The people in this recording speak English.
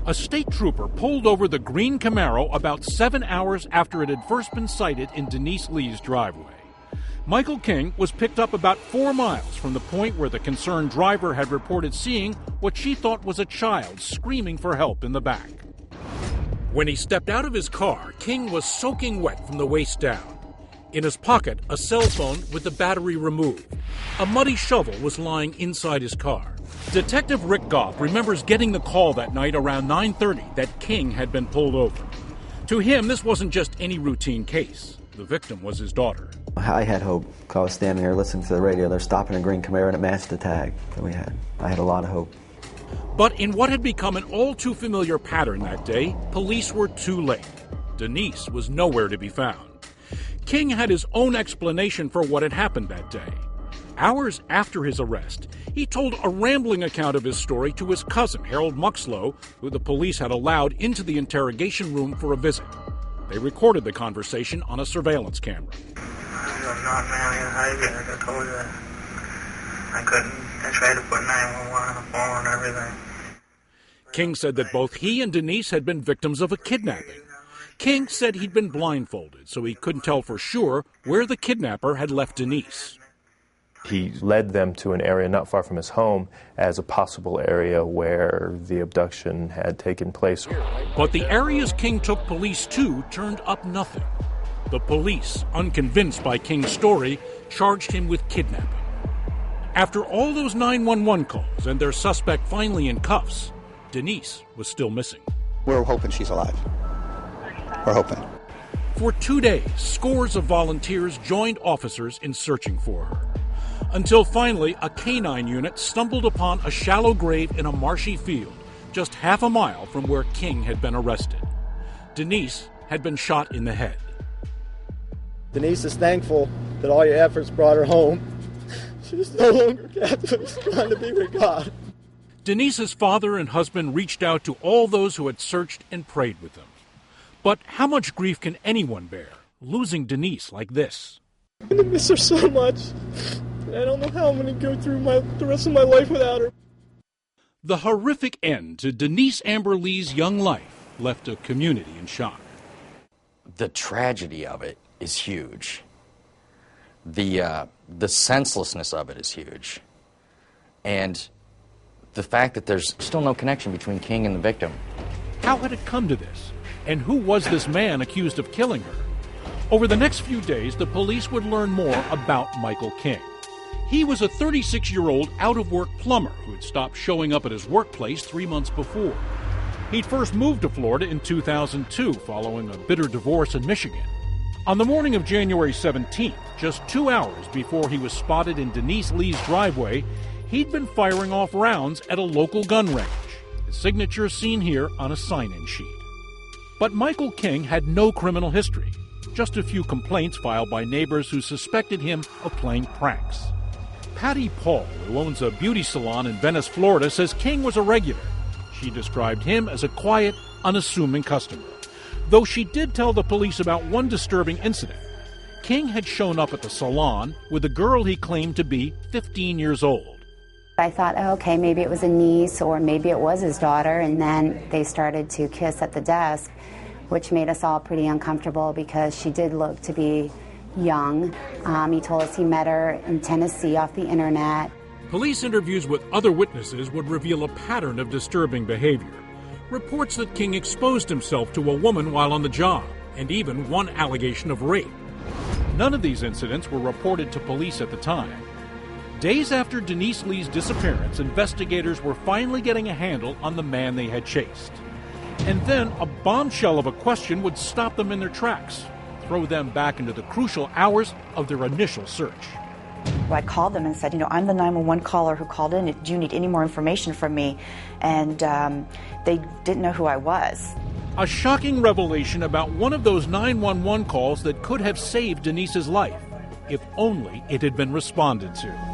A state trooper pulled over the green Camaro about 7 hours after it had first been sighted in Denise Lee's driveway. Michael King was picked up about 4 miles from the point where the concerned driver had reported seeing what she thought was a child screaming for help in the back. When he stepped out of his car, King was soaking wet from the waist down. In his pocket, a cell phone with the battery removed. A muddy shovel was lying inside his car. Detective Rick Goff remembers getting the call that night around 9:30 that King had been pulled over. To him, this wasn't just any routine case. The victim was his daughter. I had hope. I was standing there listening to the radio. They're stopping a green Camaro and it matched the tag that we had. I had a lot of hope. But in what had become an all-too-familiar pattern that day, police were too late. Denise was nowhere to be found. King had his own explanation for what had happened that day. Hours after his arrest, he told a rambling account of his story to his cousin, Harold Muxlow, who the police had allowed into the interrogation room for a visit. They recorded the conversation on a surveillance camera. I'm not marrying Heidi, like I told you. I couldn't. I tried to put 911 on the phone and everything. King said that both he and Denise had been victims of a kidnapping. King said he'd been blindfolded, so he couldn't tell for sure where the kidnapper had left Denise. He led them to an area not far from his home as a possible area where the abduction had taken place. But the areas King took police to turned up nothing. The police, unconvinced by King's story, charged him with kidnapping. After all those 911 calls and their suspect finally in cuffs, Denise was still missing. We're hoping she's alive. We're hoping. For 2 days, scores of volunteers joined officers in searching for her. Until finally, a canine unit stumbled upon a shallow grave in a marshy field, just half a mile from where King had been arrested. Denise had been shot in the head. Denise is thankful that all your efforts brought her home. She's no longer captive. She's trying to be with God. Denise's father and husband reached out to all those who had searched and prayed with them. But how much grief can anyone bear, losing Denise like this? I'm going to miss her so much. I don't know how I'm going to go through the rest of my life without her. The horrific end to Denise Amber Lee's young life left a community in shock. The tragedy of it is huge. The senselessness of it is huge. And the fact that there's still no connection between King and the victim. How had it come to this? And who was this man accused of killing her? Over the next few days, the police would learn more about Michael King. He was a 36-year-old out-of-work plumber who had stopped showing up at his workplace 3 months before. He'd first moved to Florida in 2002 following a bitter divorce in Michigan. On the morning of January 17th, just 2 hours before he was spotted in Denise Lee's driveway, he'd been firing off rounds at a local gun range. His signature seen here on a sign-in sheet. But Michael King had no criminal history, just a few complaints filed by neighbors who suspected him of playing pranks. Patty Paul, who owns a beauty salon in Venice, Florida, says King was a regular. She described him as a quiet, unassuming customer, though she did tell the police about one disturbing incident. King had shown up at the salon with a girl he claimed to be 15 years old. I thought, oh, okay, maybe it was a niece or maybe it was his daughter, and then they started to kiss at the desk, which made us all pretty uncomfortable because she did look to be young. He told us he met her in Tennessee off the internet. Police interviews with other witnesses would reveal a pattern of disturbing behavior. Reports that King exposed himself to a woman while on the job, and even one allegation of rape. None of these incidents were reported to police at the time. Days after Denise Lee's disappearance, investigators were finally getting a handle on the man they had chased. And then a bombshell of a question would stop them in their tracks, throw them back into the crucial hours of their initial search. I called them and said, I'm the 911 caller who called in. Do you need any more information from me? And they didn't know who I was. A shocking revelation about one of those 911 calls that could have saved Denise's life, if only it had been responded to.